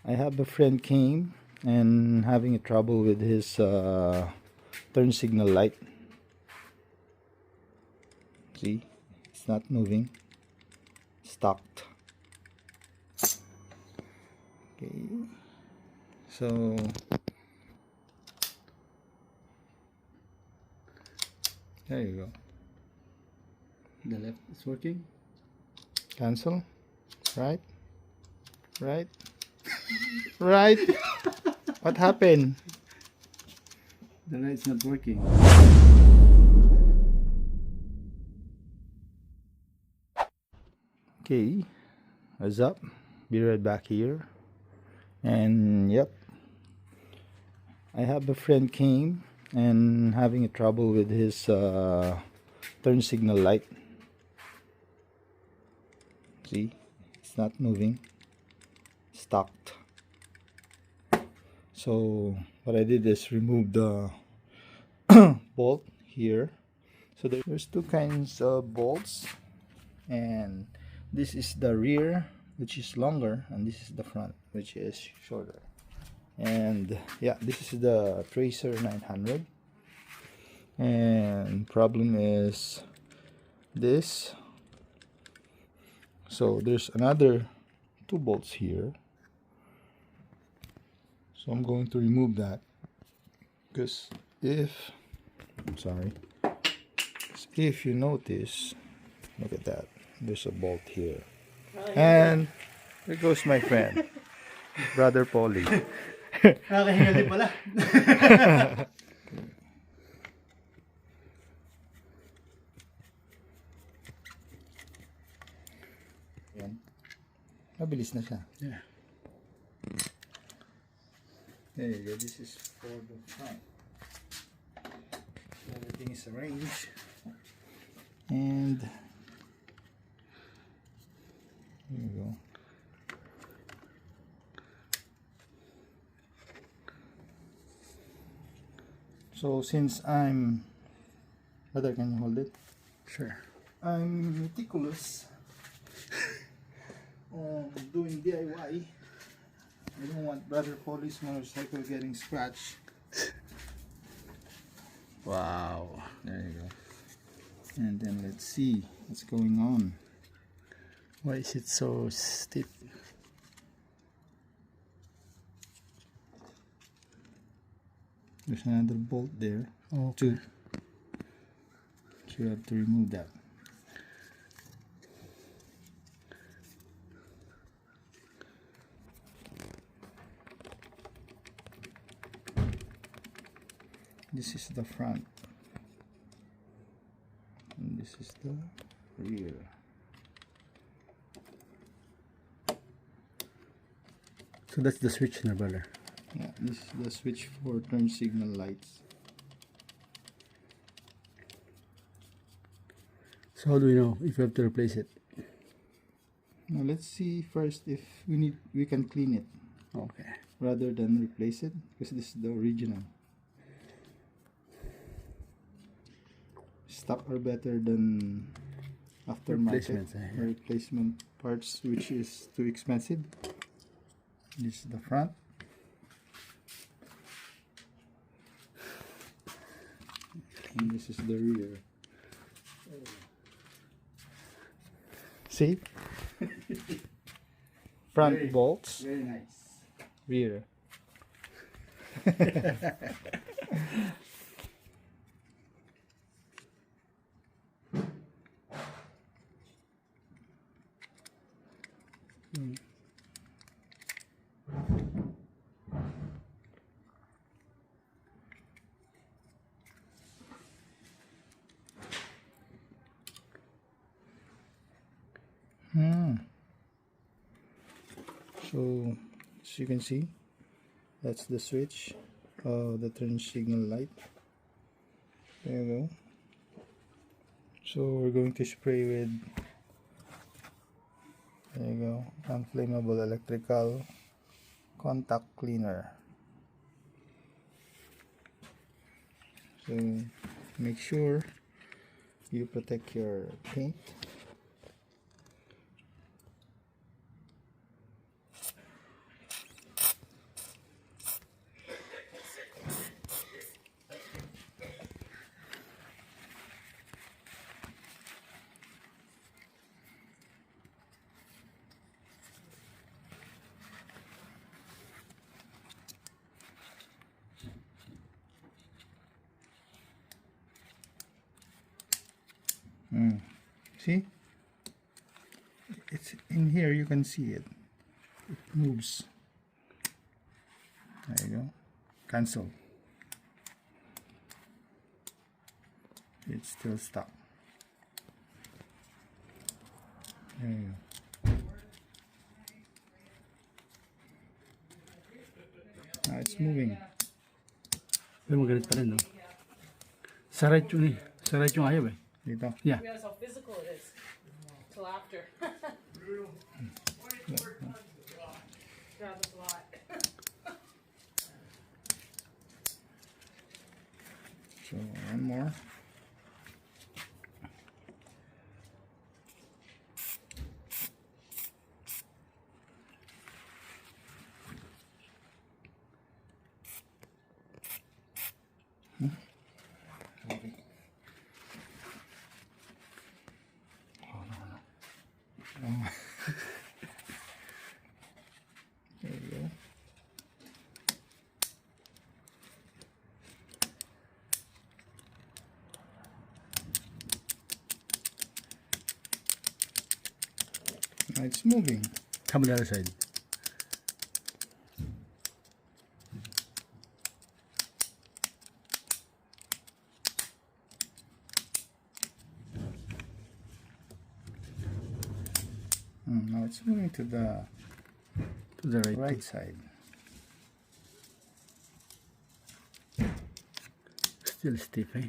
I have a friend came and having a trouble with his turn signal light. See, it's not moving. Stopped. Okay, so there you go. The left is working. Cancel. Right. Right. Right. What happened? The right's not working. Okay, what's up? Be right back here. And yep, I have a friend came and having a trouble with his turn signal light. See, it's not moving. Stopped. So what I did is remove the bolt here. So there's two kinds of bolts, and this is the rear, which is longer, and this is the front, which is shorter. And yeah, this is the Tracer 900, and problem is this. So there's another two bolts here, so I'm going to remove that, because if you notice, look at that, there's a bolt here. And there goes my friend, Brother Polly. Nakahingali pala. Yan. Mabilis na siya. Yeah. There you go. This is for the front. Everything is arranged. And there you go. So since Brother, can you hold it? Sure. I'm meticulous on doing DIY. I don't want Brother Polly's motorcycle getting scratched. Wow. There you go. And then let's see what's going on. Why is it so stiff? There's another bolt there. Oh, Two. So you have to remove that. This is the front, and this is the rear. so that's the switch na, brother. Yeah, this is the switch for turn signal lights. So how do we know if we have to replace it? Now let's see first if we can clean it Okay. rather than replace it, because this is the original. Stock are better than aftermarket Replacements, yeah. replacement parts, which is too expensive. This is the front. And this is the rear. See? Front bolts, Very nice. rear. So as you can see, that's the switch of the turn signal light. There you go. So we're going to spray with, there you go, unflammable electrical contact cleaner. So make sure you protect your paint. See? It's in here, you can see it. It moves. There you go. Cancel. It's still stuck. There you go. Now it's moving. Pero magalit pa rin, no? Sarat yun eh. Sarat yung ayaw eh. Dito. Yeah. Realize how physical it is till after. Grab a lot. So one more. There you go. Now it's moving. Come on the other side. Now it's moving to the To the right. right side. Still stiff, eh?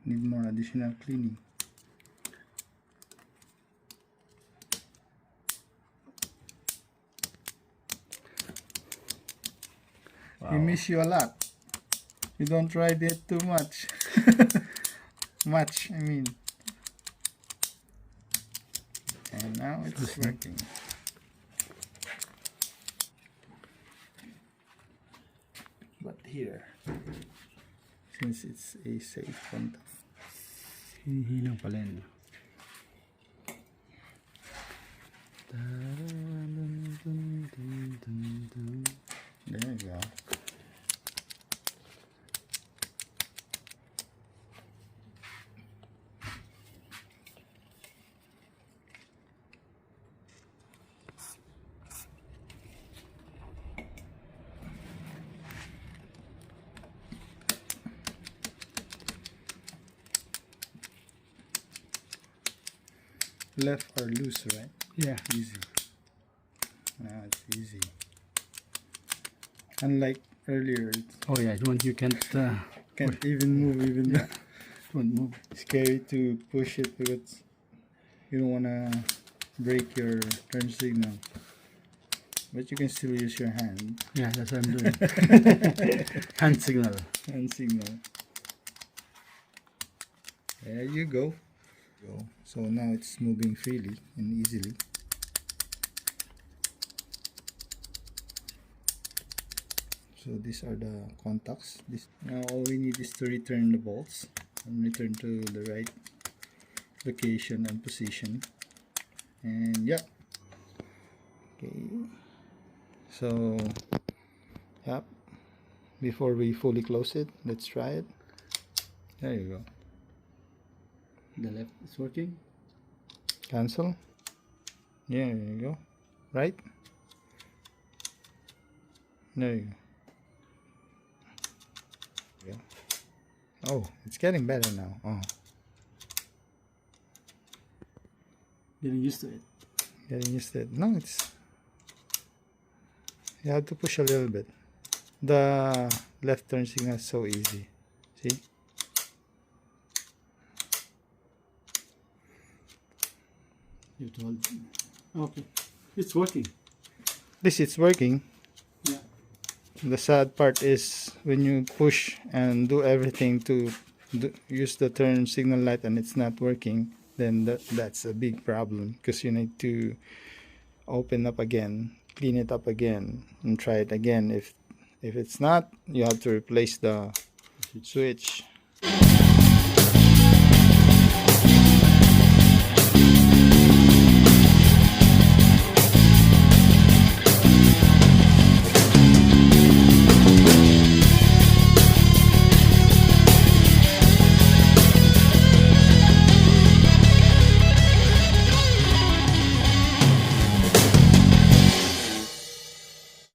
Need more additional cleaning. We miss you a lot. You don't ride it too much. I mean. And now it's working. But here, since it's a safe contact, Hinihilang pala yun. there you go. Left or loose, right? Yeah. Easy. Now it's easy. Unlike earlier, it Oh yeah, you can't can't even move. Even Yeah. don't move. scary to push it because you don't wanna break your turn signal. But you can still use your hand Yeah, that's what I'm doing. Hand signal. signal. There you go. So now it's moving freely and easily. So these are the contacts. Now all we need is to return the bolts and return to the right location and position. And yeah. Okay. So yep. Before we fully close it, let's try it. There you go. The left is working. Cancel. Yeah, there you go. Right. There you go. Yeah. Oh, it's getting better now. Oh, Getting used to it. getting used to it. No, it's. You have to push a little bit. The left turn signal is so easy. See? You told. Okay, it's working. This it's working. Yeah. The sad part is when you push and do everything to use the turn signal light and it's not working, then that's a big problem because you need to open up again, clean it up again, and try it again. If it's not, you have to replace the switch.